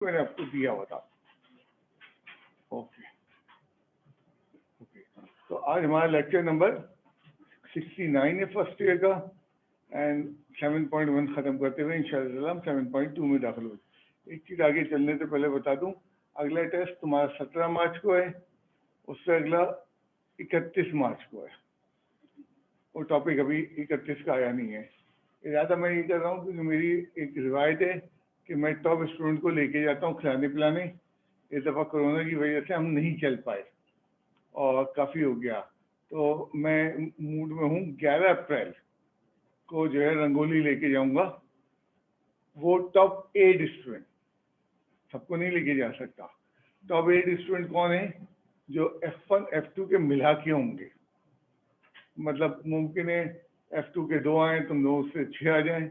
मैंने आपको दिया हुआ था। ओके ओके, तो आज हमारा लेक्चर नंबर 69 है फर्स्ट ईयर का, एंड 7.1 ख़त्म करते हुए इंशाअल्लाह हम 7.2 में दाखिल हो। एक चीज़ आगे चलने से पहले बता दूं, अगला टेस्ट तुम्हारा 17 मार्च को है, उससे अगला 31 मार्च को है। वो टॉपिक अभी 31 का आया नहीं है। ज़्यादा मैं ये कर रहा हूँ क्योंकि मेरी एक रिवायत है कि मैं टॉप स्टूडेंट को लेके जाता हूँ खिलाने पिलाने। इस दफ़ा कोरोना की वजह से हम नहीं चल पाए और काफ़ी हो गया, तो मैं मूड में हूँ 11 अप्रैल को जो है रंगोली लेके जाऊंगा। वो टॉप 8 स्टूडेंट, सबको नहीं लेके जा सकता। टॉप 8 स्टूडेंट कौन है? जो F1 F2 के मिला के होंगे, मतलब मुमकिन है F2 के 2 आए, तुम 2 से 6 आ जाएं।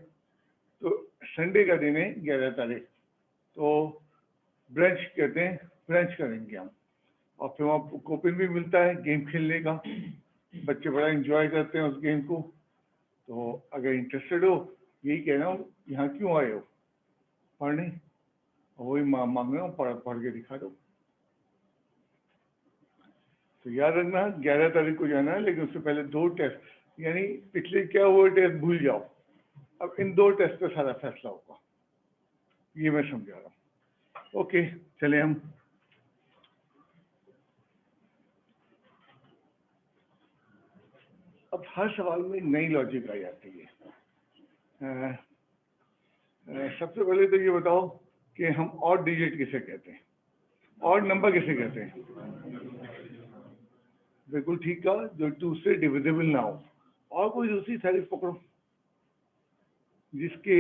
तो संडे का दिन है 11 तारीख, तो ब्रंच कहते हैं, ब्रंच करेंगे हम, और फिर वहाँ कूपन भी मिलता है गेम खेलने का। बच्चे बड़ा एंजॉय करते हैं उस गेम को। तो अगर इंटरेस्टेड हो, यही कह रहा हूँ, यहाँ क्यों आए हो? पढ़ने। वही मांग रहा हूँ, पढ़ के दिखा दो। तो याद रखना 11 तारीख को जाना है, लेकिन उससे पहले 2 टेस्ट, यानी पिछले क्या हुआ टेस्ट भूल जाओ, अब इन 2 टेस्ट पे सारा फैसला होगा, ये मैं समझा रहा हूँ। ओके, चले हम। अब हर सवाल में नई लॉजिक आ जाती है। सबसे पहले तो ये बताओ कि हम ऑड डिजिट किसे कहते हैं, ऑड नंबर किसे कहते हैं? बिल्कुल ठीक कहा, जो 2 से डिविजिबल ना हो। और कोई दूसरी तारीफ पकड़ो जिसके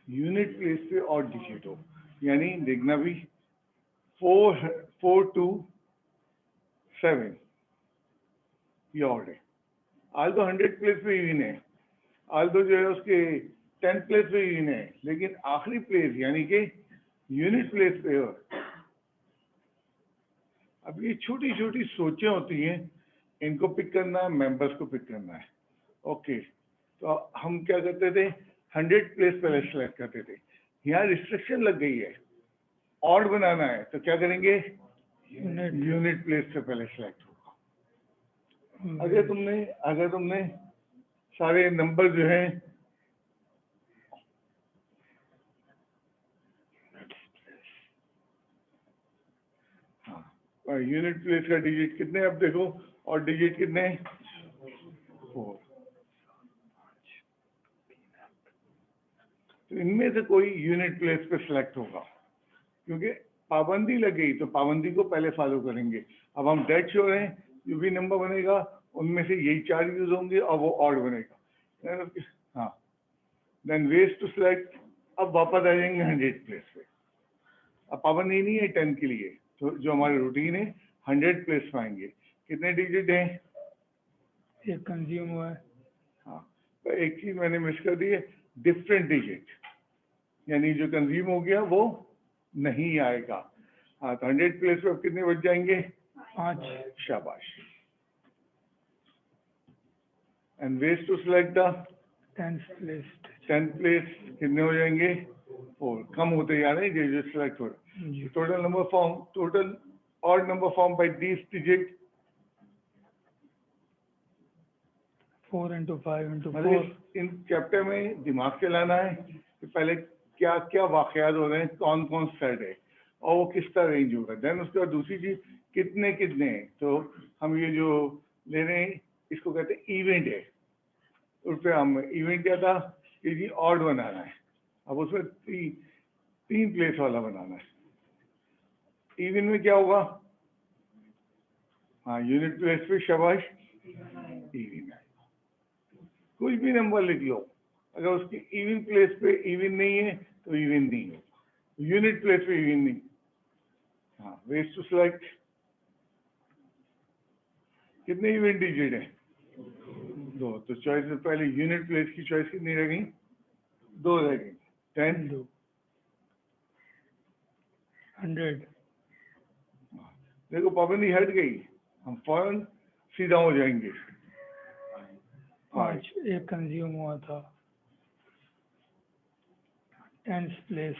यूनिट प्लेस पे ऑड डिजिट हो, यानी देखना भी 4 2 7 ये ऑड है। आल्दो 100 प्लेस पे इवन है, आल्दो जो है उसके 10 प्लेस पे इवन है, लेकिन आखिरी प्लेस यानी कि यूनिट प्लेस पे हो। अब ये छोटी छोटी सोचें होती हैं, इनको पिक करना है, मेंबर्स को पिक करना है। ओके, तो हम क्या करते थे, 100 प्लेस पहले सेलेक्ट करते थे। यहाँ रिस्ट्रिक्शन लग गई है, ऑड बनाना है तो क्या करेंगे, यूनिट प्लेस से पहले सेलेक्ट होगा। अगर तुमने सारे नंबर जो हैं यूनिट प्लेस का डिजिट कितने, अब देखो, और डिजिट कितने, 4। तो इनमें से कोई यूनिट प्लेस पे सिलेक्ट होगा, क्योंकि पाबंदी लग गई तो पाबंदी को पहले फॉलो करेंगे। अब हम डेट श्योर हैं, जो भी नंबर बनेगा उनमें से यही 4 यूज होंगे और वो ऑड बनेगा। हाँ, देन वेज टू सिलेक्ट। अब वापस आ जाएंगे 100 प्लेस पे। अब पाबंदी नहीं है 10 के लिए, तो जो हमारी रूटीन है 100 प्लेस पे आएंगे। कितने डिजिट हैं? एक कंज्यूम हुआ है। हाँ, तो एक चीज मैंने मिस कर दी है, डिफरेंट डिजिट, यानी जो कंज्यूम हो गया वो नहीं आएगा। हाँ, तो 100 प्लेस पे अब कितने बच जाएंगे? 5। शाबाश। And ways to select the 10th place. 10 place कितने हो जाएंगे? 4। कम होते जा रहे हैं जो सिलेक्ट हो रहे हैं। Total number form, total odd number form by this digit 4 into 5 into 4। In chapter में दिमाग से लाना है कि पहले क्या क्या वाकयात हो रहे हैं, कौन कौन सेट है और वो किस तरह रेंज होगा। देन उसके बाद दूसरी चीज, कितने कितने हैं। तो हम ये जो ले रहे हैं इसको कहते हैं इवेंट है। उस पर हम इवेंट क्या था कि जी ऑड बनाना है, अब उसमें 3 प्लेस वाला बनाना है। इवेंट में क्या होगा? हाँ, यूनिट प्लेस पे शाबाश इवेंट है। कुछ भी नंबर लिख लो, अगर उसकी इवन प्लेस पे इवन नहीं है तो इवन नहीं है, यूनिट प्लेस पे इवन नहीं। हाँ, वेज टू सिलेक्ट। कितने इवन डिजिट है? 2। तो चॉइस में पहले यूनिट प्लेस की चॉइस कितनी रह गई? 2 रह गई। 10 100। देखो पाबंदी हट गई, हम फौरन सीधा हो जाएंगे। 5 एक कंज्यूम हुआ था। 10th place.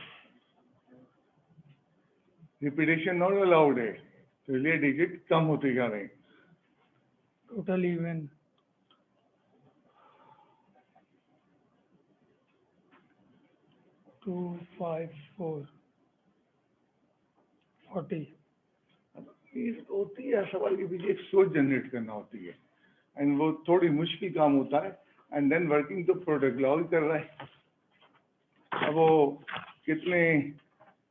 Repetition not allowed है, तो इसलिए डिजिट कम होते जा रहे हैं। Total even 2, 5, 4, 40। ये होती है सवाल के पीछे एक सोच जनरेट करना होती है, एंड वो थोड़ी मुश्किल काम होता है, एंड देन वर्किंग तो प्रोडक्ट लॉग कर रहा है। अब वो कितने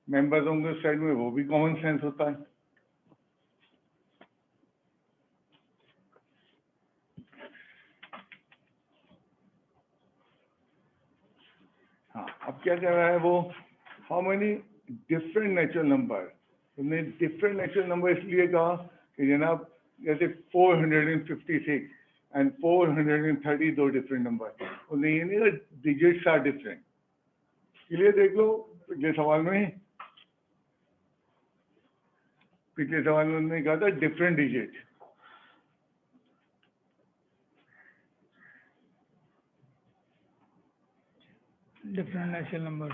मेंबर्स होंगे उस साइड में, वो भी कॉमन सेंस होता है। हाँ, अब क्या कह रहा है वो, how many different natural number. तुमने डिफरेंट नेचुरल नंबर इसलिए कहा कि जनाब जैसे 456 एंड 430 दो डिफरेंट नंबर, उन्हें ये नहीं कहा डिजिट्स आर डिफरेंट। क्लियर? देख लो पिछले सवाल में उन्होंने कहा था different digit. Different natural number,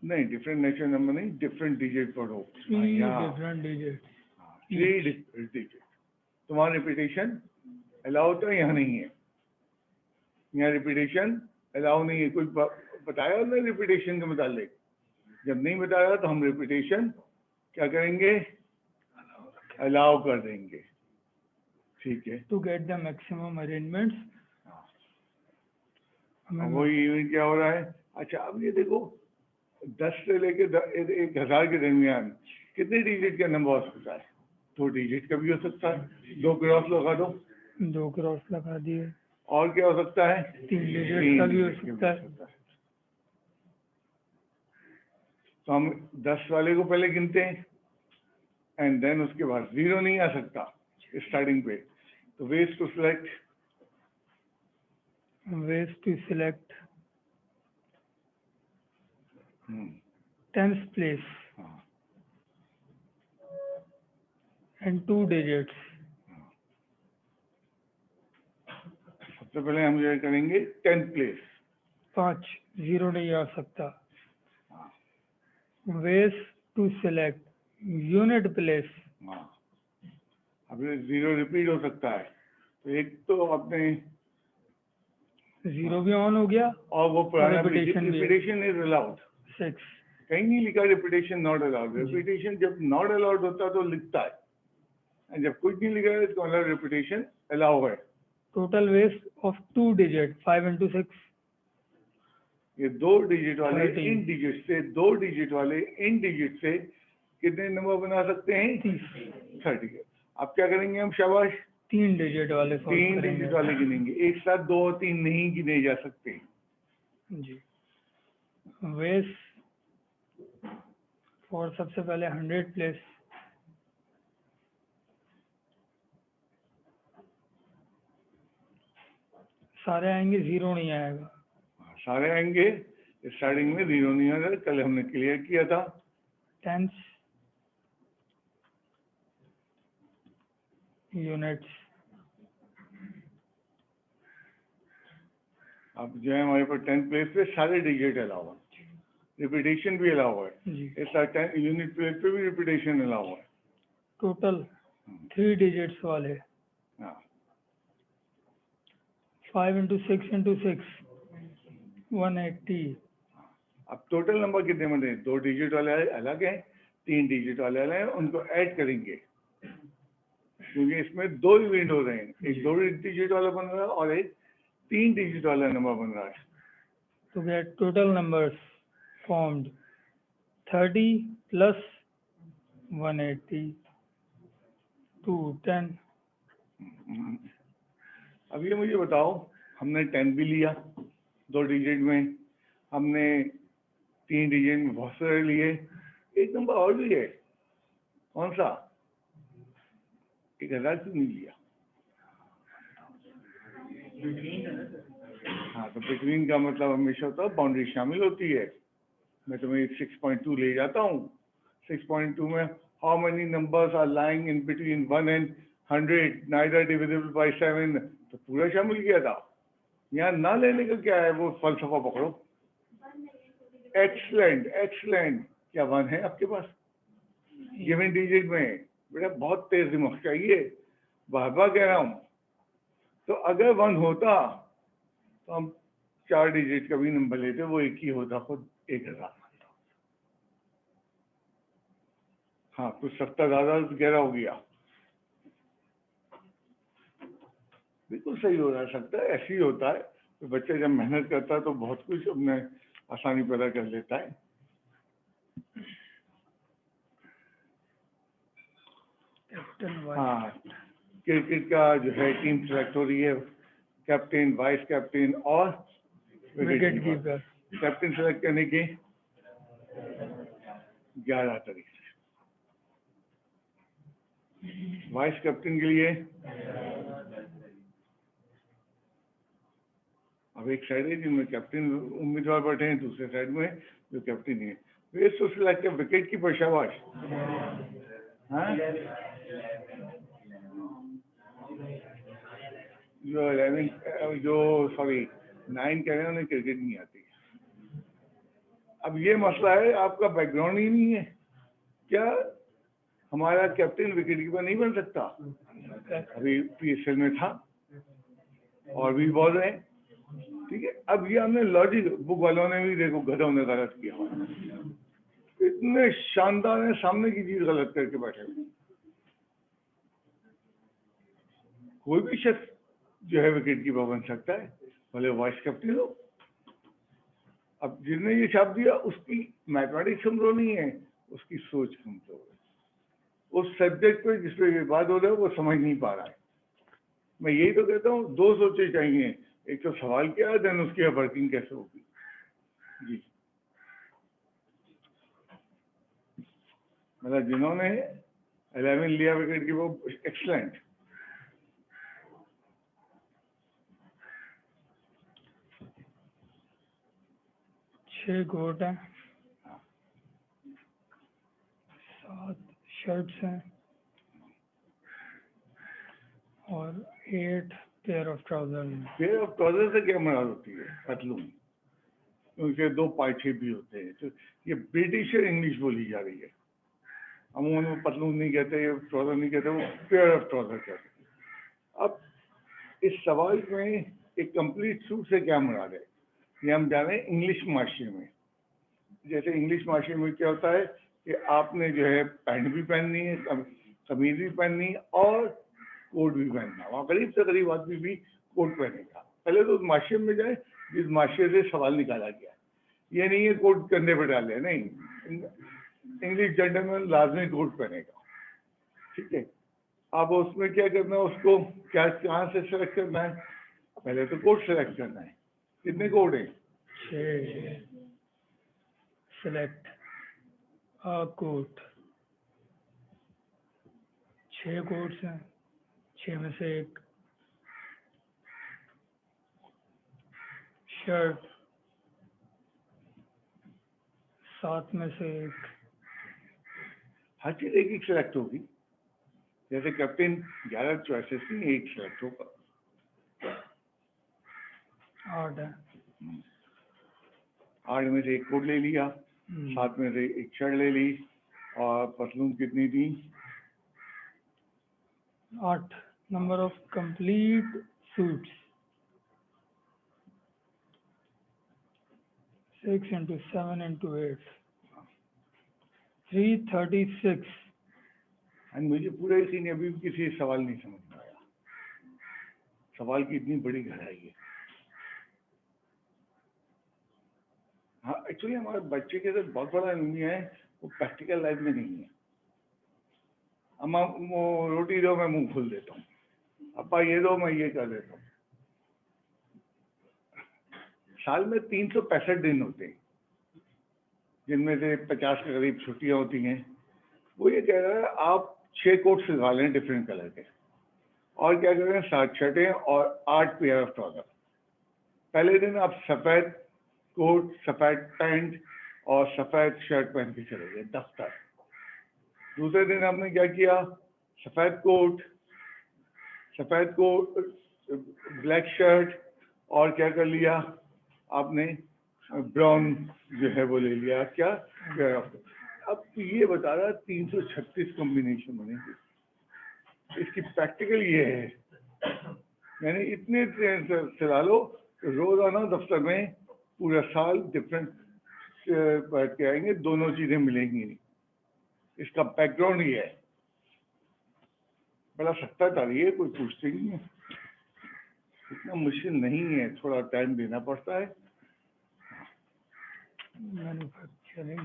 नहीं, डिफरेंट नेचुरल नंबर नहीं, डिफरेंट डिजिट पढ़ो। 3 डिफरेंट डिजिट। 3 different digit. तुम्हारा रिपीटेशन अलाउ तो यहाँ नहीं है, यहाँ रिपीटेशन अलाउ नहीं है। कोई बताया ना रिपीटेशन के मुतालिक? जब नहीं बताया तो हम रिपीटेशन क्या करेंगे, अलाउ कर देंगे। ठीक है, to get the maximum arrangements. वही इवेंट क्या हो रहा है। अच्छा, अब ये देखो 10 से लेके 1000 के दरमियान कितने डिजिट का नंबर हो सकता है? 2 डिजिट का भी हो सकता है। 2 क्रॉस लगा दो। 2 क्रॉस लगा दिए। और क्या हो सकता है? 3 डिजिट का भी हो सकता है। तो हम 10 वाले को पहले गिनते हैं, एंड देन उसके बाद 0 नहीं आ सकता स्टार्टिंग पे। तो ways to select, tens place and 2 digits। सबसे पहले हम जो करेंगे 10th प्लेस। 5 0 नहीं आ सकता। ways to select unit place। अब 0 रिपीट हो सकता है, तो एक तो अपने 0 भी ऑन हो गया और वो पुराना रिपीटेशन इज अलाउड। 6। कहीं नहीं लिखा रिपीटेशन नॉट अलाउड। रिपीटेशन जब नॉट अलाउड होता तो लिखता है, और जब कुछ नहीं लिखा है तो रिपीटेशन अलाउ है। Total ways of 2 digit 5 into 6। ये 2 डिजिट वाले 13। इन डिजिट से 2 डिजिट वाले इन डिजिट से कितने नंबर बना सकते हैं? 30। अब क्या करेंगे हम? शाबाश, 3 डिजिट वाले 3 डिजिट वाले गिनेंगे। एक साथ 2 और 3 नहीं गिने जा सकते जी। वेस फॉर सबसे पहले 100 प्लेस। सारे आएंगे, 0 नहीं आएगा। सारे आएंगे, स्टार्टिंग में 0 नहीं आएगा। कल हमने क्लियर किया था। Tens units. अब जो है हमारे पास 10th प्लेस पे सारे डिजिट अलाउ है, रिपीटेशन भी अलाउ है। इस 10 यूनिट प्लेस पे भी रिपीटेशन अलाउ है। टोटल 3 डिजिट्स वाले। 5 into 6 into 6 180। अब टोटल नंबर कितने बने? 2 डिजिट वाले अलग हैं, 3 डिजिट वाले अलग हैं। उनको ऐड करेंगे क्योंकि इसमें 2 इवेंट हो रहे हैं। एक 2 डिजिट वाला बन रहा है और एक 3 डिजिट वाला नंबर बन रहा है। तो get total numbers formed 30 plus 180 210। अब ये मुझे बताओ, हमने 10 भी लिया 2 डिजिट में, हमने 3 डिजिट में बहुत सारे लिए, एक नंबर और भी है। कौन सा? 1000 क्यों नहीं लिया? हाँ, तो बिटवीन का मतलब हमेशा होता है बाउंड्री शामिल होती है। मैं तुम्हें 6.2 ले जाता हूँ। 6.2 में how many numbers are lying in between 1 and 100 neither divisible by 7, तो पूरा शामिल किया था। यहाँ ना लेने का क्या है, वो फलसफा पकड़ो। Excellent excellent. क्या 1 है आपके पास? गिवन डिजिट में बेटा बहुत तेज दिमाग चाहिए, बार बार कह रहा हूँ। तो अगर 1 होता तो हम 4 डिजिट का भी नंबर लेते, वो एक ही होता, खुद 1000। हाँ, कुछ 70 ज़्यादा 11 हो गया, बिल्कुल सही हो सकता है, ऐसे ही होता है। तो बच्चा जब मेहनत करता है तो बहुत कुछ अपने आसानी पैदा कर लेता है। हाँ, क्रिकेट का जो है टीम सेलेक्ट हो रही है, कैप्टन, वाइस कैप्टन और विकेट कीपर। कैप्टन सेलेक्ट करने के 11 तरीके, वाइस कैप्टन के लिए अब एक साइड है जिनमें कैप्टन उम्मीदवार बैठे हैं, दूसरे साइड में जो कैप्टन है, वे तो सिलेक्ट है विकेट की शाबाश। हाँ, जो 11 जो 9 कह रहे हैं उन्हें क्रिकेट नहीं आती। अब ये मसला है, आपका बैकग्राउंड ही नहीं है क्या? हमारा कैप्टन विकेट कीपर नहीं बन सकता? अभी PSL में था और भी बॉल है, ठीक है। अब ये हमने लॉजिक, बुक वालों ने भी देखो गधों ने गलत किया, इतने शानदार है, सामने की चीज गलत करके बैठे हुए। कोई भी शख्स जो है विकेट कीपर बन सकता है, भले वाइस कैप्टन हो। अब जिसने ये छाप दिया उसकी मैथमेटिक्स कमजोर नहीं है, उसकी सोच कमजोर है। उस सब्जेक्ट पे जिस पे ये बात हो रहा है वो समझ नहीं पा रहा है। मैं यही तो कहता हूँ, 2 सोचें चाहिए, एक तो सवाल क्या है, देन उसकी वर्किंग कैसे होगी। जी, मतलब जिन्होंने 11 लिया विकेट की वो एक्सलेंट। छह कोट हैं, 7 शर्ट्स हैं और 8 पेयर ऑफ ट्राउजर हैं। पेयर ऑफ ट्राउजर से क्या मराद होती है? पतलून, उनके 2 पायछे भी होते हैं। तो ये ब्रिटिश इंग्लिश बोली जा रही है, अमूमन वो पतलून नहीं कहते, ट्राउजर नहीं कहते, वो पेयर ऑफ ट्राउजर कहते हैं। अब इस सवाल में एक कंप्लीट सूट से क्या मुराद है, ये हम जाने इंग्लिश माशरे में। जैसे इंग्लिश माशरे में क्या होता है कि आपने जो है पैंट भी पहननी है, कमीज भी पहननी है और कोट भी पहनना। वहाँ करीब से करीब आदमी भी कोट पहनेगा। पहले तो उस माशरे में जाए जिस माशरे से सवाल निकाला गया। ये नहीं है कोट कंधे पर डाले, नहीं, इंग्लिश जेंटलमैन लाजमी कोट पहनेगा, ठीक है। अब उसमें क्या करना है, उसको क्या कहाँ से सेलेक्ट करना है? पहले तो कोट सेलेक्ट करना है। कितने कोट हैं? 6। सेलेक्ट अ कोट, 6 कोट्स हैं, 6 में से एक शर्ट, 7 में से एक। हर चीज एक एक सेलेक्ट होगी। जैसे कैप्टन 11 चॉइसेस की एक सेलेक्ट होगा। 8 है, 8 में से एक कोट ले लिया, 7 में से एक शर्ट ले ली, और पतलून कितनी थी? 8 number of complete suits, 6 into 7 into 8, 336। And मुझे पूरा यकीन है अभी भी किसी सवाल नहीं समझ में आया, सवाल की इतनी बड़ी गहराई है। हाँ, एक्चुअली हमारे बच्चे के साथ बहुत बड़ा अलमिया है, वो प्रैक्टिकल लाइफ में नहीं है। अम्मा वो रोटी दो, मैं मुंह खोल देता हूँ, अपा ये दो, मैं ये कर देता हूँ। साल में 365 दिन होते हैं, जिनमें से 50 के करीब छुट्टियां होती हैं। वो ये कह रहा है आप 6 कोट सिलवा लें डिफरेंट कलर के, और क्या करें 7 शर्टें और 8 पेयर ऑफ ट्राउजर। पहले दिन आप सफेद कोट, सफेद पैंट और सफेद शर्ट पहन के चले गए दफ्तर। दूसरे दिन आपने क्या किया, सफेद कोट, ब्लैक शर्ट, और क्या कर लिया आपने, ब्राउन जो है वो ले लिया, क्या? अब ये बता रहा 336 कॉम्बिनेशन बनेगी। इसकी प्रैक्टिकल ये है, यानी इतने ट्रेन चला लो रोजाना दफ्तर में पूरा साल डिफरेंट पढ़ के आएंगे, दोनों चीजें मिलेंगी नहीं। इसका बैकग्राउंड ये है। बड़ा सख्ता तारी है, कोई पूछते नहीं है, इतना मुश्किल नहीं है, थोड़ा टाइम देना पड़ता है। मैन्युफैक्चरिंग,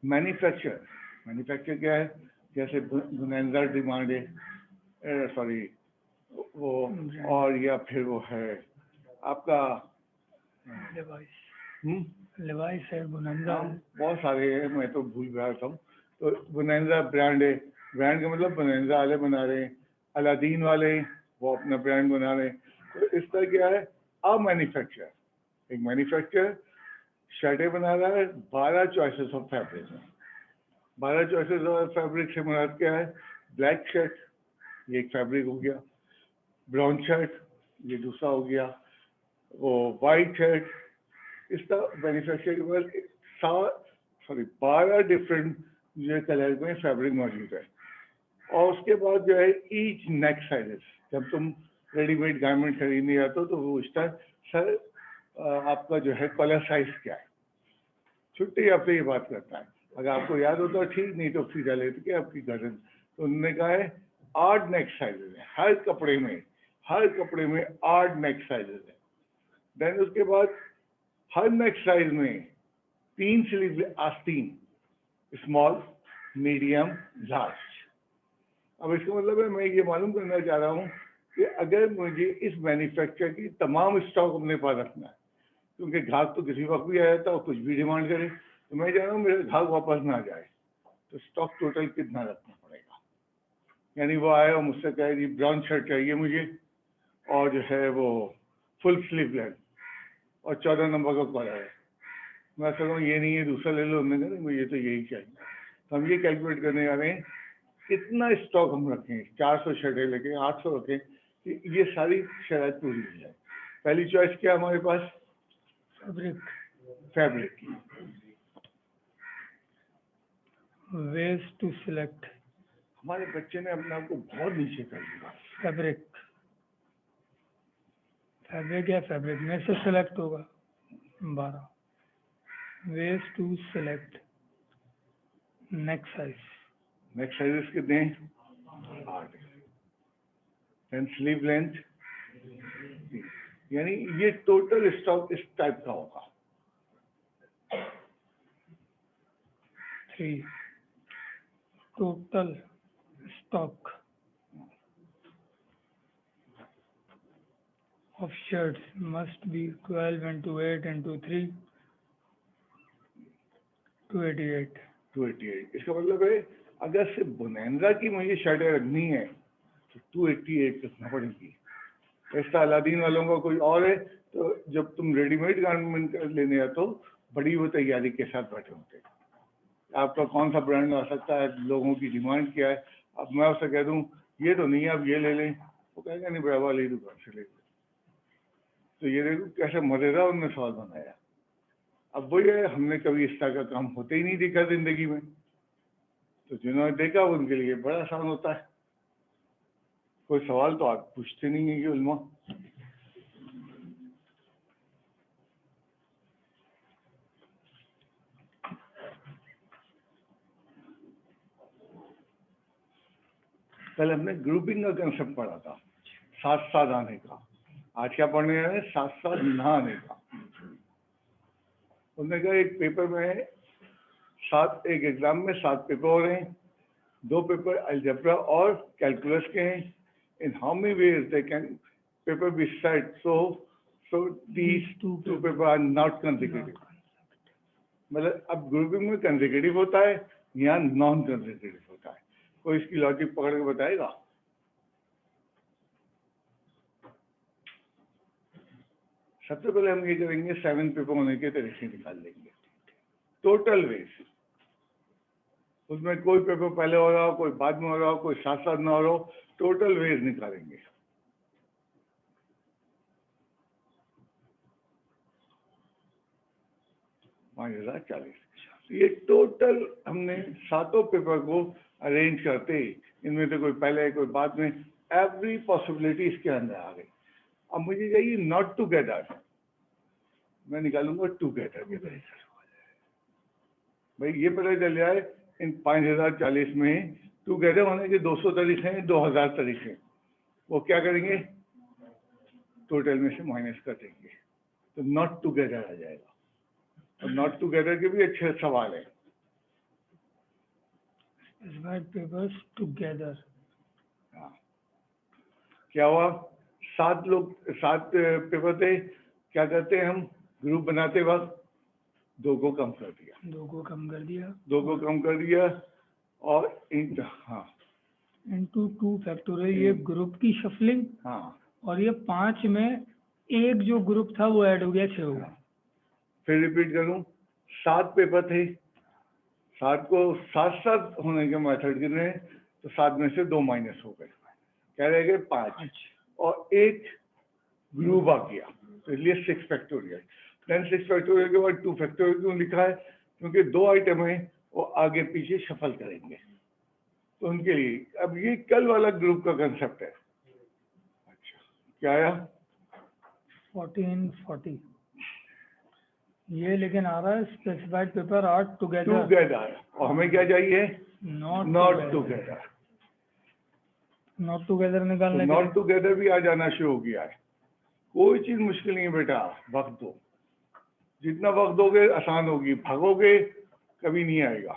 मैन्युफैक्चर क्या है? जैसे बुनेंजा डिमांड है, सॉरी वो, और या फिर वो है आपका लेवाइस है, बुनेंजा है, बहुत सारे हैं, मैं तो भूल गया था। तो बुनेंजा ब्रांड है, ब्रांड का मतलब बुनेंजा वाले बना रहे हैं, अलादीन वाले वो अपना ब्रांड बना रहे हैं। तो इस तरह क्या है, अब मैन्युफैक्चर, एक मैन्युफैक्चर शर्टें बना रहा है 12 चॉइसेस ऑफ फैब्रिक में। 12 चॉइसेस ऑफ फैब्रिक से मुराद क्या है? ब्लैक शर्ट ये एक फैब्रिक हो गया, ब्राउन शर्ट ये दूसरा हो गया, वो वाइट शर्ट, इस तरह मैन्युफैक्चर के बाद 12 डिफरेंट जो कलर में फैब्रिक मौजूद है। और उसके बाद जो है ईच नेक साइजेस, जब तुम रेडीमेड गारमेंट खरीदने जाते हो तो वो पूछता है सर आपका जो है कॉलर साइज क्या है। छुट्टी आपसे ये बात करता है, अगर आपको याद होता है ठीक, नहीं तो सीधा लेते कि आपकी गर्दन। तो उन्होंने कहा है 8 नेक साइजेस है हर कपड़े में 8 नेक साइजेस है। देन उसके बाद हर नेक साइज में 3 स्लीव आस्तीन, स्मॉल, मीडियम, लार्ज। अब इसका मतलब है मैं ये मालूम करना चाह रहा हूँ कि अगर मुझे इस मैन्युफैक्चर की तमाम स्टॉक अपने पास रखना है, क्योंकि ग्राहक तो किसी वक्त भी आ जाता है और कुछ भी डिमांड करे, तो मैं चाह रहा हूँ मेरे ग्राहक वापस ना जाए, तो स्टॉक टोटल कितना रखना पड़ेगा। यानी वो आया और मुझसे कहे जी ब्राउन शर्ट चाहिए मुझे, और जो है वो फुल स्लीव लेंथ और 14 नंबर का कॉलर है, मैं सोच रहा हूँ ये नहीं है दूसरा ले लो, हमने कहा मुझे तो यही चाहिए। तो हम ये कैलकुलेट करने जा रहे हैं कितना स्टॉक हम रखें, 400 शर्टें लेके 800 रखें कि ये सारी शराइत पूरी हो जाए। पहली चॉइस क्या हमारे पास? फैब्रिक की। वेज टू सिलेक्ट, हमारे बच्चे ने अपने आप को बहुत नीचे कर दिया। फैब्रिक या फैब्रिक में से सिलेक्ट होगा 12। Ways to select, next sizes कितने हैं? 8। देन स्लीव लेंथ, यानी ये टोटल स्टॉक इस टाइप का होगा। 3 total stock of shirts must be 12 into 8 into 3, 288। 288, इसका मतलब है अगर सिर्फ बुनेंजा की मुझे शर्टें रखनी है तो 288 रखना पड़ेगी। ऐसा अलादीन वालों का कोई और है, तो जब तुम रेडीमेड गारमेंट लेने जाते हो बड़ी वो तैयारी के साथ बैठे होते हैं, आपका कौन सा ब्रांड आ सकता है, लोगों की डिमांड क्या है। अब मैं उससे कह दूं ये तो नहीं आप ये ले लें, वो कहेगा नहीं बड़ा वाली दुकान से ले लें। तो ये देखो कैसे मजेदार उनने सवाल बनाया। अब वो ये हमने कभी इस तरह का काम होते ही नहीं देखा जिंदगी में, तो जिन्होंने देखा उनके लिए बड़ा आसान होता है। कोई सवाल तो आप पूछते नहीं है कि उल्मा। कल हमने ग्रुपिंग का कंसेप्ट पढ़ा था, साथ साथ आने का। आज क्या पढ़ने जा रहे हैं? साथ साथ ना आने का। उन्होंने कहा एक पेपर में एक एग्जाम में 7 पेपर हो रहे हैं, 2 पेपर अलजेब्रा और कैलकुलस के हैं। In how many ways they can paper be set so these two paper are not consecutive. मतलब अब ग्रुपिंग में कंसेक्यूटिव होता है, यहाँ नॉन कंसेक्यूटिव होता है। कोई इसकी लॉजिक पकड़ के बताएगा? सबसे पहले हम ये करेंगे 7 पेपर होने के तरीके निकाल लेंगे टोटल वेज। उसमें कोई पेपर पहले हो रहा हो, कोई बाद में हो रहा हो, कोई साथ साथ ना हो रहा हो, टोटल वेज निकालेंगे। 5040। ये टोटल हमने सातों पेपर को अरेंज करते ही, इनमें से कोई पहले कोई बाद में, एवरी पॉसिबिलिटी इसके अंदर आ गई। अब मुझे चाहिए नॉट टुगेदर, मैं निकालूंगा टुगेदर के तरीके से। भाई ये पता चल जाए इन 5040 में टुगेदर होने के 200 तरीके हैं, 2000 तरीके हैं। वो क्या करेंगे, टोटल में से माइनस कर देंगे, तो नॉट टुगेदर आ जाएगा। और नॉट टुगेदर के भी अच्छे सवाल है। specified papers together. हाँ, क्या हुआ, 7 पेपर थे, क्या करते हैं हम, ग्रुप बनाते वक्त 2 को कम कर दिया, 2 को कम कर दिया, 2 को कम कर दिया, और हाँ into 2 फैक्टोरियल, ये ग्रुप की शफलिंग। हाँ, और ये 5 में एक जो ग्रुप था वो ऐड हो गया, 6 हो गया। फिर रिपीट करूं, 7 पेपर थे, 7 को 7 होने के मेथड गिने, तो 7 में से 2 माइनस हो गए, क्या रह गए 5, और एक ग्रुप आ गया, तो इसलिए 6 फैक्टोरियल। देन 6 फैक्टोरियल के बाद 2 फैक्टोरियल क्यों लिखा है, क्योंकि 2 आइटम है वो आगे पीछे शफल करेंगे, तो उनके लिए। अब ये कल वाला ग्रुप का कंसेप्ट है। अच्छा, क्या आया, 1440। ये लेकिन आ रहा है specified paper are together, together, और हमें क्या चाहिए, not together. Together. Not together निकालने के नॉट टुगेदर भी आ जाना शुरू हो गया है। कोई चीज मुश्किल नहीं है बेटा, वक्त दो, जितना वक्त दोगे आसान होगी, भागोगे कभी नहीं आएगा।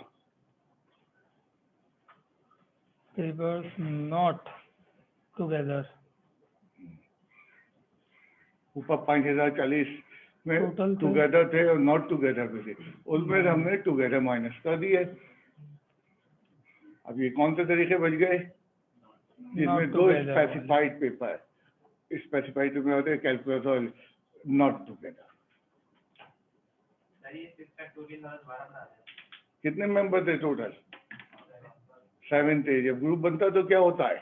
पेपर्स नॉट टुगेदर, ऊपर 5040 में टोटल टुगेदर थे और नॉट टुगेदर भी थे, उसमें से हमने टुगेदर माइनस कर दिए। अब ये कौन से तरीके बच गए, जिसमें 2 स्पेसिफाइड पेपर, स्पेसिफाइड पेपर होते हैं कैलकुलस और नॉट टुगेदर। कितने मेंबर थे टोटल, 7 थे। जब ग्रुप बनता तो क्या होता है,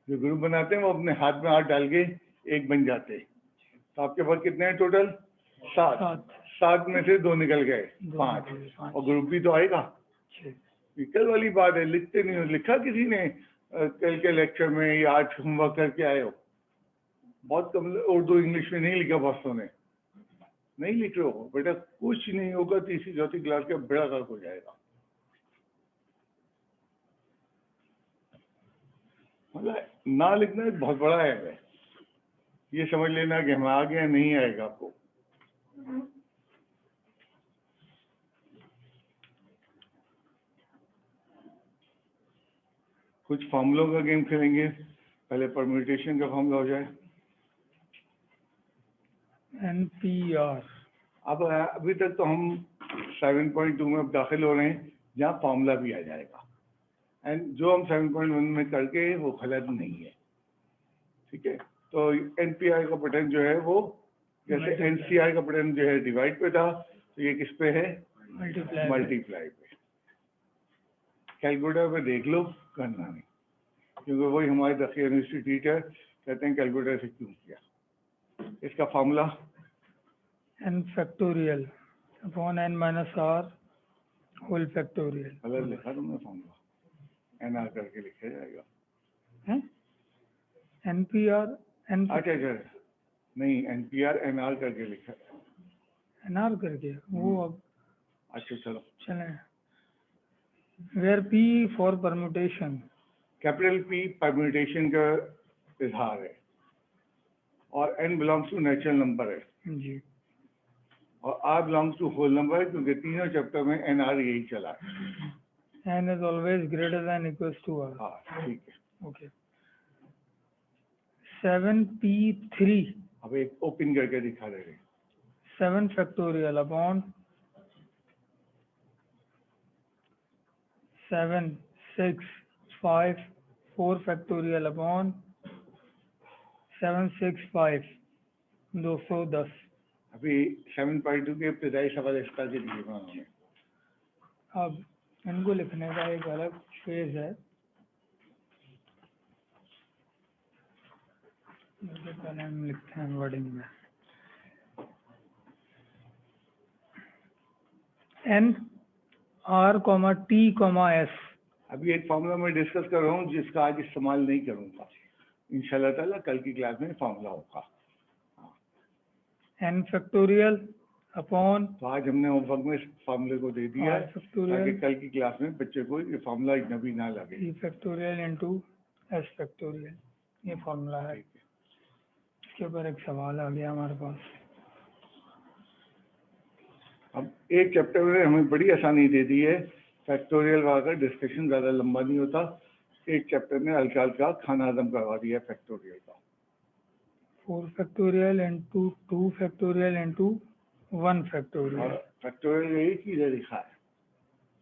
जो ग्रुप बनाते हैं वो अपने हाथ में हाथ डाल के एक बन जाते हैं। तो आपके पास कितने हैं टोटल, 7 में से 2 निकल गए, 5, और ग्रुप भी तो आएगा। कल वाली बात है, लिखते नहीं हो, लिखा किसी ने कल के लेक्चर में या आज होमवर्क करके आए हो, बहुत कम उर्दू इंग्लिश में नहीं लिखा बच्चों ने, नहीं लिख रहे हो बेटा, कुछ नहीं होगा, तीसरी चौथी क्लास का बेड़ा गर्क हो जाएगा। मतलब ना लिखना एक बहुत बड़ा है, ये समझ लेना कि हम आ गए, नहीं आएगा आपको। कुछ फॉर्मूलों का गेम खेलेंगे, पहले परम्यूटेशन का फॉर्मूला हो जाए। NPR। अब अभी तक तो हम 7.2 में दाखिल हो रहे हैं, जहाँ फॉर्मूला भी आ जाएगा, एंड जो हम 7.1 में करके वो गलत नहीं है, ठीक है। तो NPR का पैटर्न जो है वो, जैसे NCR का पैटर्न जो है डिवाइड पे था, तो ये किस पे है, मल्टीप्लाई पे। कैलकुलेटर पे देख लो, करना नहीं, क्योंकि वही हमारे 10 यूनिवर्सिटी टीचर कहते हैं कैलकुलेटर से क्यों किया। इसका formula n factorial upon n minus r whole factorial. गलत लिखा तुमने फॉर्मूला, NR करके लिखा जाएगा, है NPR n, अच्छा नहीं, NPR NR करके लिखा है, NR करके वो। अब अच्छा चलो, चले, where P for permutation, capital P permutation का इजहार है, और N belongs to natural number है जी, और R belongs to whole number है, क्योंकि तीनों चैप्टर में NR यही चला है। n is always greater than equals to r। हाँ ठीक है। ओके, 7p3, अब एक ओपन करके दिखा दे रहे, 7 फैक्टोरियल अपॉन 7 6 5 4 फैक्टोरियल अपॉन 7 6 5 210। अभी 7.2 के इब्तदाई सवाल इस तरह के दिए हुए उन्होंने। अब इनको लिखने का एक अलग फेज है, पहले हम लिखते हैं वर्डिंग में। N R comma T comma S. अभी एक फार्मूला मैं डिस्कस कर रहा हूँ जिसका आज इस्तेमाल नहीं करूँगा, इंशाल्लाह ताला कल की क्लास में फार्मूला होगा। एन फैक्टोरियल अपॉन तो आज हमने होमवर्क में इस फार्मूले को दे दिया आर है फैक्टोरियल ताकि कल की क्लास में बच्चे को ये फार्मूला नबी ना लगे। ई फैक्टोरियल इंटू एस फैक्टोरियल, ये फॉर्मूला है। ठीक है। इसके ऊपर एक सवाल आ गया हमारे पास। अब एक चैप्टर में हमें बड़ी आसानी दे दी है, फैक्टोरियल वाला डिस्कशन ज़्यादा लंबा नहीं होता, एक चैप्टर में हल्का हल्का खाना हजम करवा दिया है फैक्टोरियल का। 4 फैक्टोरियल इंटू 2 फैक्टोरियल इंटू 1 और फैक्टोरियल। फैक्टोरियल यही चीज़ें लिखा है,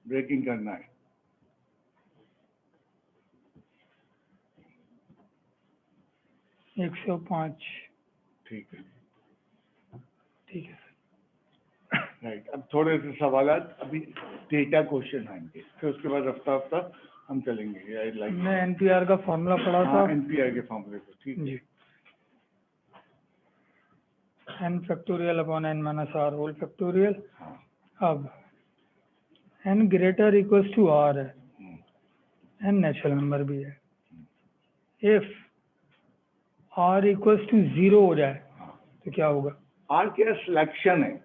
ब्रेकिंग करना है। 105। ठीक है, ठीक है सर। राइट। अब थोड़े से सवालात अभी डेटा क्वेश्चन आएंगे, फिर उसके बाद हफ्ता हफ्ता हम चलेंगे। हमने एनपीआर का फॉर्मूला पढ़ा था। एनपीआर के फॉर्मूले को, ठीक है जी। N factorial upon n minus r whole factorial. हाँ। अब n greater equals to r है, एन नेचुरल नंबर भी है। इफ आर इक्वल्स टू 0 हो जाए तो क्या होगा? आर क्या सिलेक्शन है,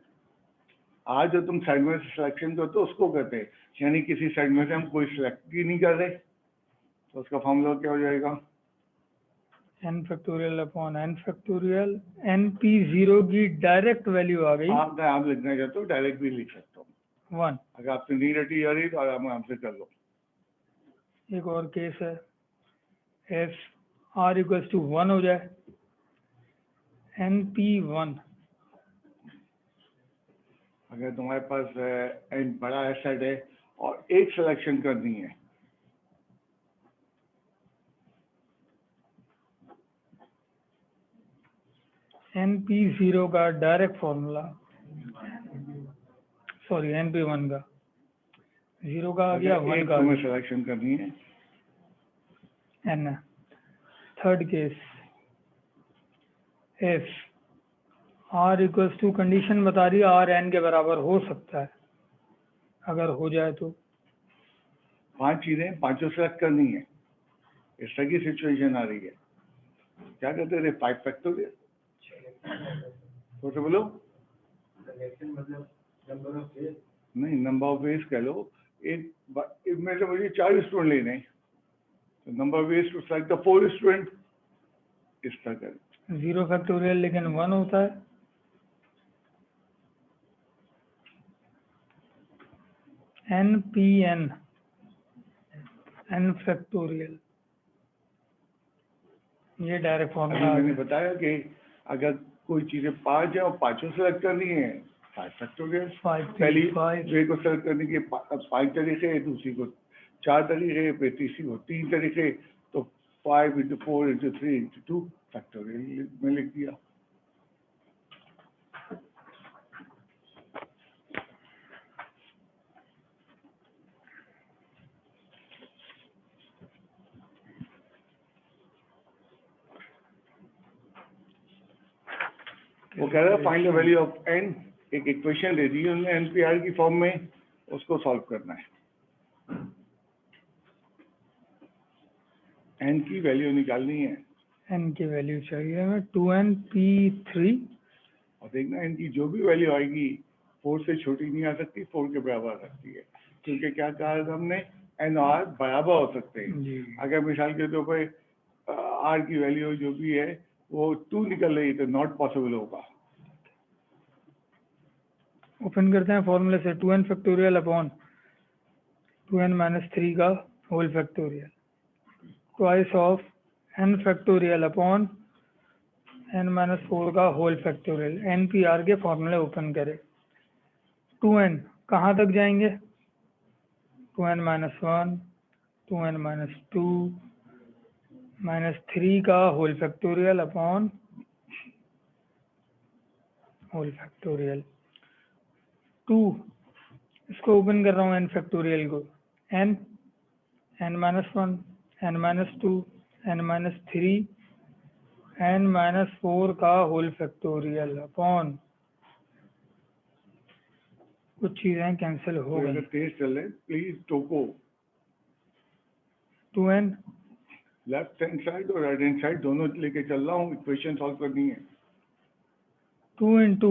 आज जो तुम सेगमेंट से सिलेक्शन करते हो उसको कहते हैं, यानी किसी सेगमेंट से हम कोई सिलेक्ट ही नहीं कर रहे, तो उसका फॉर्मूला क्या हो जाएगा? N factorial upon N factorial. N P 0 की डायरेक्ट वैल्यू आ गई आप लिखना चाहते हो डायरेक्ट भी लिख सकते हो, 1। अगर आपसे नहीं रटी जा रही तो आराम से कर लो। एक और केस है, एफ आर इक्वल्स टू 1 हो जाए, एन पी 1। अगर तुम्हारे पास एन बड़ा एसेट है और एक सिलेक्शन करनी है, एन पी 0 का direct formula, sorry N P 1 का, 0 का आ गया, 1 का आ तुम्हें गया, सिलेक्शन करनी है। N. Third case, if R equals to, condition बता रही है आर एन के बराबर हो सकता है, अगर हो जाए तो 5 चीजें, पांचों सेलेक्ट करनी है, इस तरह की सिचुएशन आ रही है, क्या कहते थे? 5 फैक्टोरियल। तो बोलो नहीं, नंबर ऑफ वेज कह लो। एक में से मुझे 4 स्टूडेंट लेने हैं, तो number of ways to select the 4 student, इस तरह करें। 0 फैक्टोरियल लेकिन 1 होता है। N P N, N factorial, ये डायरेक्ट अभी फॉर्मूला। मैंने बताया कि अगर कोई चीजें 5 है और पांचों सेलेक्ट करनी है, 5 फैक्टोरियल। 5 पहली 5 वे को सेलेक्ट करने के 5 तरीके हैं, दूसरी को 4 तरीके, फिर तीसरी को 3 तरीके, तो 5 into 4 into 3 into 2 फैक्टोरियल में लिख दिया। वो कह रहा है find the value of N, एक इक्वेशन दे दी उन्होंने एनपीआर की फॉर्म में, उसको सॉल्व करना है। एन की वैल्यू निकालनी है, एन की वैल्यू चाहिए हमें 2n p3। और देखना इनकी जो भी वैल्यू आएगी 4 से छोटी नहीं आ सकती, 4 के बराबर आ सकती है, क्योंकि क्या कहा था हमने, एन और बराबर हो सकते हैं। जी। अगर मिसाल के तौर पर आर की वैल्यू जो भी है वो 2 निकल रही है तो नॉट पॉसिबल होगा। ओपन करते हैं फॉर्मूले से, 2n factorial upon 2n minus 3 का whole factorial, twice of n factorial upon n minus 4 का whole factorial. N P R के फॉर्मूले ओपन करें। 2n कहाँ तक जाएंगे? 2n minus 1, 2n minus 2 minus 3 का whole factorial upon whole factorial 2। इसको ओपन कर रहा हूँ n फैक्टोरियल को, n minus 1, n minus 2, n minus 3, n minus 4 का होल फैक्टोरियल अपॉन कुछ चीजें कैंसिल हो तो अगर गई। तेज चले प्लीज टोको 2n लेफ्ट हैंड साइड और राइट हैंड साइड दोनों लेके चल रहा हूँ, इक्वेशन सॉल्व करनी है। 2 into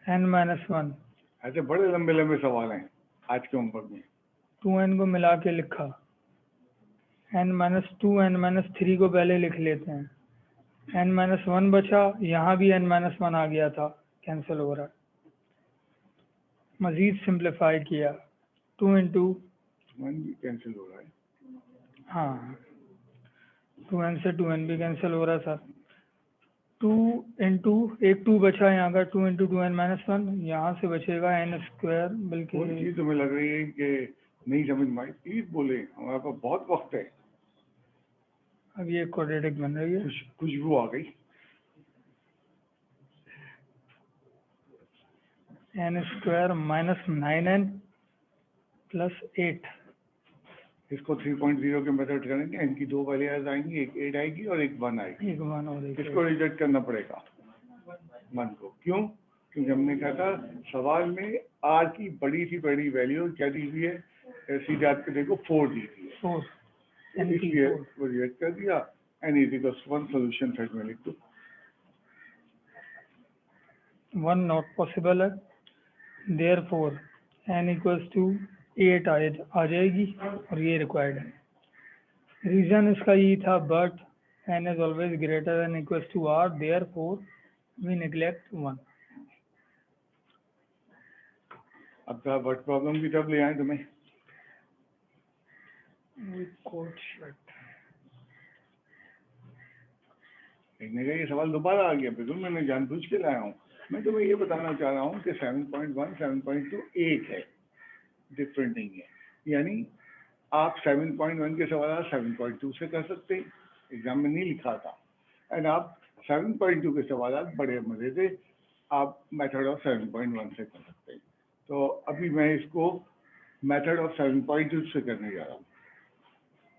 n minus 1, ऐसे बड़े लंबे लंबे सवाल हैं आज के होमवर्क में। 2n को मिला के लिखा, n minus 2 n minus 3 को पहले लिख लेते हैं, n minus 1 बचा, यहाँ भी n minus 1 आ गया था, कैंसिल हो रहा है। मजीद सिंप्लीफाई किया, 2 into 1 भी कैंसिल हो रहा है। हाँ 2n से 2n भी कैंसिल हो रहा है सर। 2 into एक 2 बचा यहाँ का, 2 into 2n minus 1, यहाँ से बचेगा n स्क्वायर, कोई बल्कि चीज तुम्हें लग रही है कि नहीं समझ में आई प्लीज बोले, हमारे पास बहुत वक्त है। अब ये क्वाड्रेटिक बन रही है। खुशबू आ गई। n square minus 9n plus 8, इसको 3.0 के मेथड करेंगे, n की 2 वैल्यूज आएंगी, एक 8 आएगी और एक 1 आएगी। एक 1 और एक इसको रिजेक्ट करना पड़ेगा 1 को। क्यों? क्योंकि हमने कहा था सवाल में r की बड़ी सी बड़ी वैल्यू क्या दी हुई है, सीधे आपके देखो 4 दी हुई है, 4, तो n की इसलिए 4, वो रिजेक्ट कर दिया। n is equals 1 solution set में लिख दो। 1 नॉट पॉसिबल है, देयरफॉर n इक्वल्स टू 8 आ जाएगी और ये रिक्वायर्ड है। रीजन इसका ये था, but n is always greater than equals to r, therefore we neglect 1। अब तो वर्ड प्रॉब्लम की तरफ ले आए तुम्हें। कोट शर्ट देखने का ये सवाल दोबारा आ गया, बिल्कुल मैंने जानबूझ के लाया हूँ। मैं तुम्हें ये बताना चाह रहा हूँ कि 7.1 7.2 एक है, डिफरेंट नहीं है। यानी आप 7.1 के सवाल 7.2 से कर सकते हैं, एग्जाम में नहीं लिखा था। एंड आप 7.2 के सवाल बड़े मजे से आप मेथड ऑफ 7.1 से कर सकते हैं। तो अभी मैं इसको मेथड ऑफ 7.2 से करने जा रहा हूँ।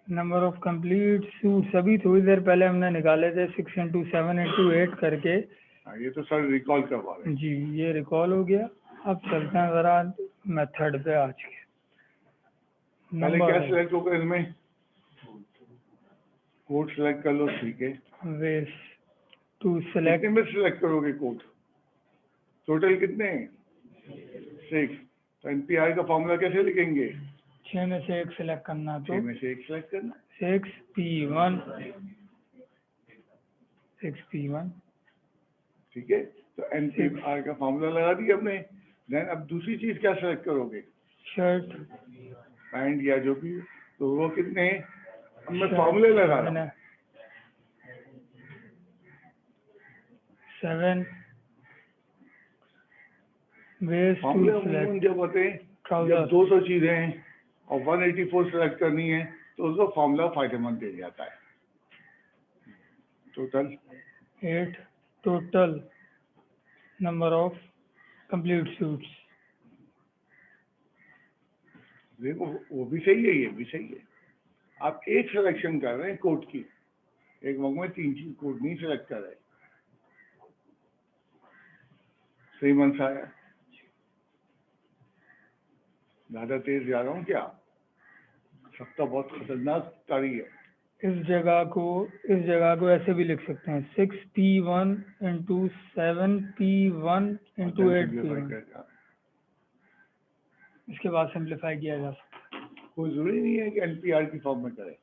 नंबर ऑफ कंप्लीट सूट्स अभी थोड़ी देर पहले हमने निकाले थे, 6 into 7 into 8 करके। ये तो सर रिकॉल करवा रहे हैं। जी ये रिकॉल हो गया। अब चलते हैं ज़रा मेथड पे आज के। पहले क्या नंबर सिलेक्ट होगा इसमें? कोड सिलेक्ट कर लो, ठीक है। वेज टू सेलेक्ट, कितने में सिलेक्ट करोगे कोड? टोटल कितने हैं? 6। तो एनपीआर का फॉर्मूला कैसे लिखेंगे? 6 में से एक सिलेक्ट करना, 6 तो में से एक सिलेक्ट करना। 6p1 6p1, ठीक है, तो एनपीआर का फॉर्मूला लगा दिया आपने। देन अब दूसरी चीज क्या सिलेक्ट करोगे? शर्ट पैंट या जो भी, तो वो कितने हैं? अब मैं फॉर्मूले लगा रहा हूँ। 7 वेज टू फॉर्मूले अमूमन सेलेक्ट जब होते हैं, ट्राउजर, जब 200 चीजें हैं और 184 सिलेक्ट करनी है, तो उसको फॉर्मूला फायदेमंद दे जाता है। Total 8 total number of complete suits. देखो वो भी सही है, ये भी सही है। आप एक सिलेक्शन कर रहे हैं कोड की, एक वक्त में 3 चीज कोड नहीं सिलेक्ट कर रहे। सही मन सा आया? ज्यादा तेज जा रहा हूँ क्या? सबका बहुत खतरनाक तारी है। इस जगह को ऐसे भी लिख सकते हैं, 6p1 into 7p1 into 8p1। इसके बाद सिंप्लीफाई किया जा सकता है। कोई जरूरी नहीं है कि एनपीआर की फॉर्म में करें।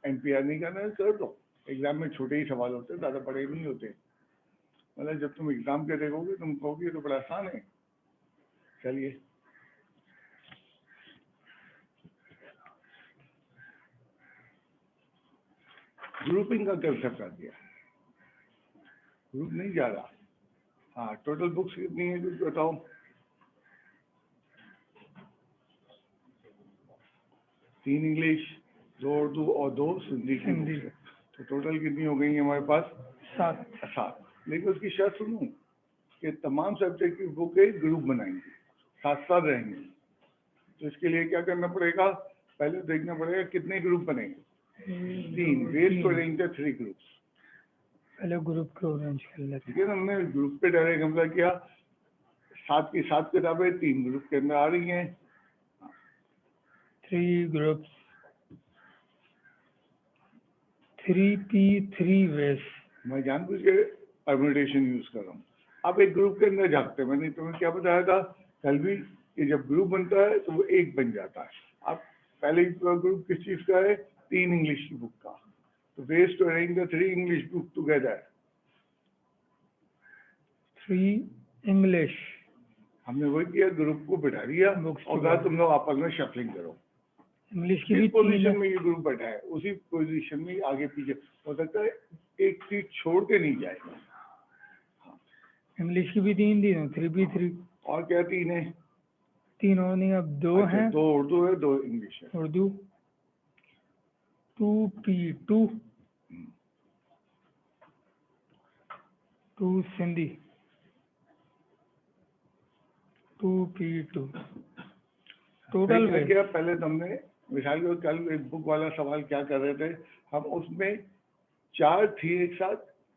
एनपीआर नहीं करना है कर दो, एग्जाम में छोटे ही सवाल होते हैं, ज्यादा बड़े नहीं होते। मतलब जब तुम एग्जाम के देखोगे तुम कहोगे तो बड़ा आसान है। चलिए ग्रुपिंग का कंसेप्ट कर दिया, ग्रुप नहीं जा रहा। हाँ, टोटल बुक्स कितनी है कुछ बताओ? 3 इंग्लिश, 2 उर्दू और 2 सिंधी की बुक्स है। तो टोटल कितनी हो गई है हमारे पास? 7। लेकिन उसकी शर्त सुनूं कि तमाम सब्जेक्ट की बुक एक ग्रुप बनाएंगे, साथ रहेंगे। तो इसके लिए क्या करना पड़ेगा? पहले देखना पड़ेगा कितने ग्रुप बनेंगे। 3 वेज को अरेंज 3 ग्रुप्स। पहले ग्रुप को अरेंज कर लेते हैं। ठीक है ना, हमने ग्रुप पे डायरेक्ट हमला किया। 7 की 7 किताबें 3 ग्रुप के अंदर आ रही हैं। 3 groups, 3p3 ways. मैं जानबूझ के परम्यूटेशन यूज कर रहा हूँ। आप एक ग्रुप के अंदर झाँकते हैं, मैंने तुम्हें क्या बताया था कल भी कि जब ग्रुप बनता है तो वो एक बन जाता है। आप पहले ग्रुप किस चीज का है? 3 इंग्लिश की बुक का। तो ways to arrange the 3 English book together. 3 English हमने वही किया, ग्रुप को बिठा दिया Books और कहा तुम लोग आपस में शफलिंग करो। इंग्लिश की भी जिस 3 पोजीशन है. में ये ग्रुप बैठा है उसी पोजीशन में आगे पीछे हो सकता है, एक सीट छोड़ के नहीं जाएगा। इंग्लिश की भी 3 दी हूँ, 3p3. और क्या 3 है? 3 और नहीं, अब 2 अच्छा, हैं. 2 उर्दू है, 2 इंग्लिश है। Urdu 2p2, 2 Sindhi 2p2. Total क्या वे किया पहले तुमने? मिसाल के कल एक बुक वाला सवाल क्या कर रहे थे हम, उसमें 4 थे एक साथ,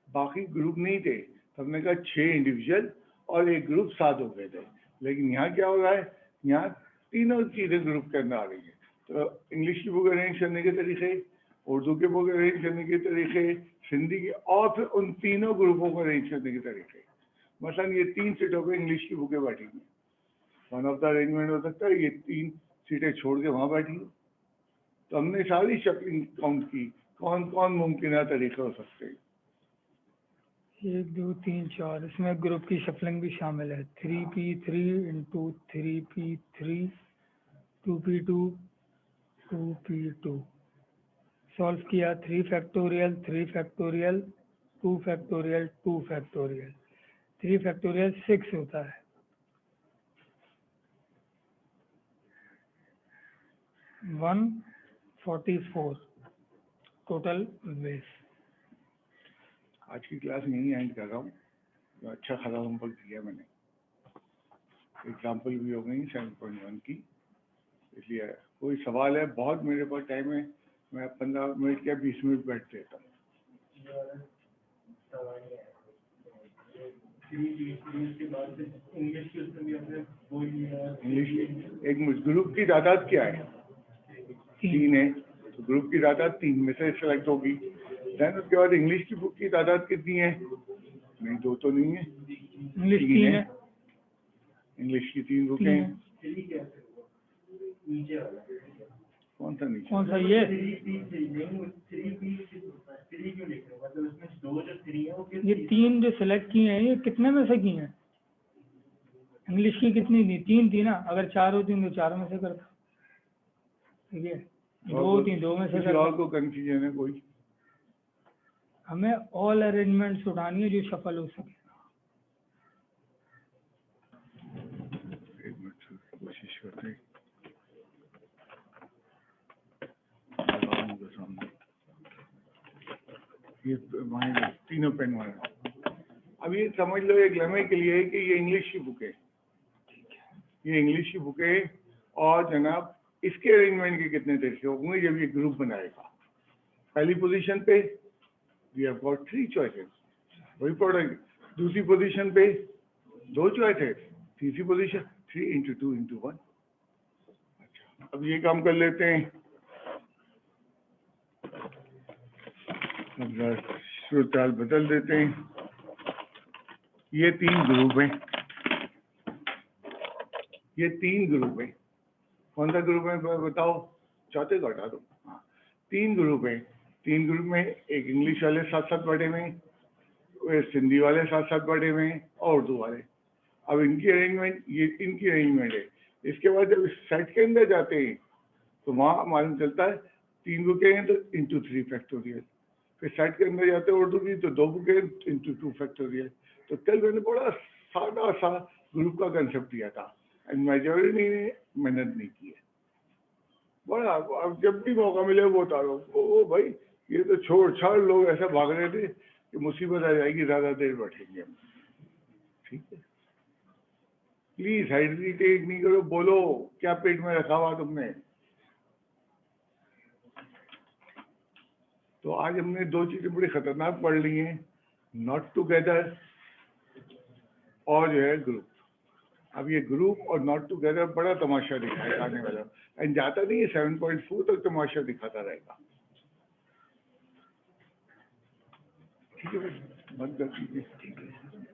बाकी ग्रुप नहीं थे। हमने कहा 6 इंडिविजुअल और एक ग्रुप 7 हो गए थे। लेकिन यहाँ क्या हो रहा है, यहाँ तीनों चीजें ग्रुप के अंदर आ रही है। तो इंग्लिश की बुक अरेंज करने के तरीके, उर्दू की बुक अरेंज करने के तरीके, हिंदी की, और फिर उन तीनों ग्रुपों को अरेंज करने के तरीके। मसलन ये 3 सीटों पे इंग्लिश की बुकें बैठी हुई, वन ऑफ द अरेंजमेंट हो सकता है ये 3 सीटें छोड़ के वहाँ बैठी हो। तो हमने सारी शक्लिंग काउंट की, कौन कौन मुमकिन तरीके हो सकते हैं। 1 2 3 4, इसमें ग्रुप की शफलिंग भी शामिल है. 3p3 into 3p3, 2p2, 2p2. Solve किया 3 factorial, 3 factorial, 2 factorial, 2 factorial. 3 factorial 6 होता है. 144 टोटल वेज. आज की क्लास यहीं एंड कर रहा हूँ। तो अच्छा खासा होमवर्क दिया मैंने, एग्जाम्पल भी हो गई 7.1 की। इसलिए कोई सवाल है? बहुत मेरे पास टाइम है, मैं 15 मिनट या 20 मिनट बैठ देता हूँ। इंग्लिश एक ग्रुप की तादाद क्या है? 3 है, तो ग्रुप की तादाद 3 में से सेलेक्ट होगी। देन उसके बाद इंग्लिश की बुक की तादाद कितनी है? नहीं, 2 तो नहीं है, इंग्लिश 3 है. इंग्लिश की 3 बुकें हैं। कौन सा नीचे? कौन सा ये? ये 3 जो सिलेक्ट किए हैं ये कितने में से किए हैं? इंग्लिश की कितनी थी? 3 थी ना, अगर 4 होती तो 4 में से करता. ठीक है, 2 थी, 2 में से किसी करता. और को कंफ्यूजन है कोई? हमें ऑल अरेंजमेंट्स उठानी है जो सफल हो सके. एक मिनट कोशिश करते हैं। सामने ये तीनों पेन वाला। अब ये समझ लो एक लम्हे के लिए कि ये इंग्लिश की बुक है, ये इंग्लिश की बुक है, और जनाब इसके अरेंजमेंट के कितने तरीके होंगे जब ये ग्रुप बनाएगा। पहली पोजीशन पे वी हैव गॉट 3 चॉइसेस, वही पढ़ेंगे। दूसरी पोजीशन पे 2 चॉइसेस, तीसरी पोजीशन 3 into 2 into 1। अच्छा, अब ये काम कर लेते हैं। सूरताल बदल देते हैं। ये 3 ग्रुप हैं, ये 3 ग्रुप हैं। कौन सा ग्रुप है बताओ? चौथे को हटा दो। हाँ, 3 ग्रुप हैं। 3 ग्रुप में एक इंग्लिश वाले साथ साथ बैठे हुए हैं, हिंदी वाले साथ साथ बैठे हुए हैं, और उर्दू वाले। अब इनकी अरेंजमेंट, ये इनकी अरेंजमेंट है। इसके बाद जब सेट के अंदर जाते हैं तो वहाँ मालूम चलता है 3 बुकें हैं तो इंटू 3 फैक्टोरियल। फिर सेट के अंदर जाते हैं उर्दू की तो 2 बुकें इंटू 2 फैक्टोरियल। तो कल मैंने बड़ा सादा सा ग्रुप का कंसेप्ट दिया था, एंड मेजॉरिटी ने मेहनत नहीं की है। बड़ा, अब जब भी मौका मिले वो उतारो। ओ भाई, ये तो छोड़ छाड़ लोग ऐसा भाग रहे थे कि मुसीबत आ जाएगी, ज़्यादा देर बैठेंगे हम। ठीक है, प्लीज हेजिटेट नहीं करो, बोलो क्या पेट में रखा हुआ तुमने। तो आज हमने 2 चीजें बड़ी खतरनाक पढ़ ली हैं, नॉट टुगेदर और जो है ग्रुप। अब ये ग्रुप और नॉट टुगेदर बड़ा तमाशा दिखाएगा आने वाला, एंड जाता नहीं है 7.4 तक तमाशा दिखाता रहेगा। ठीक है भाई, बंद कर दीजिए। ठीक है।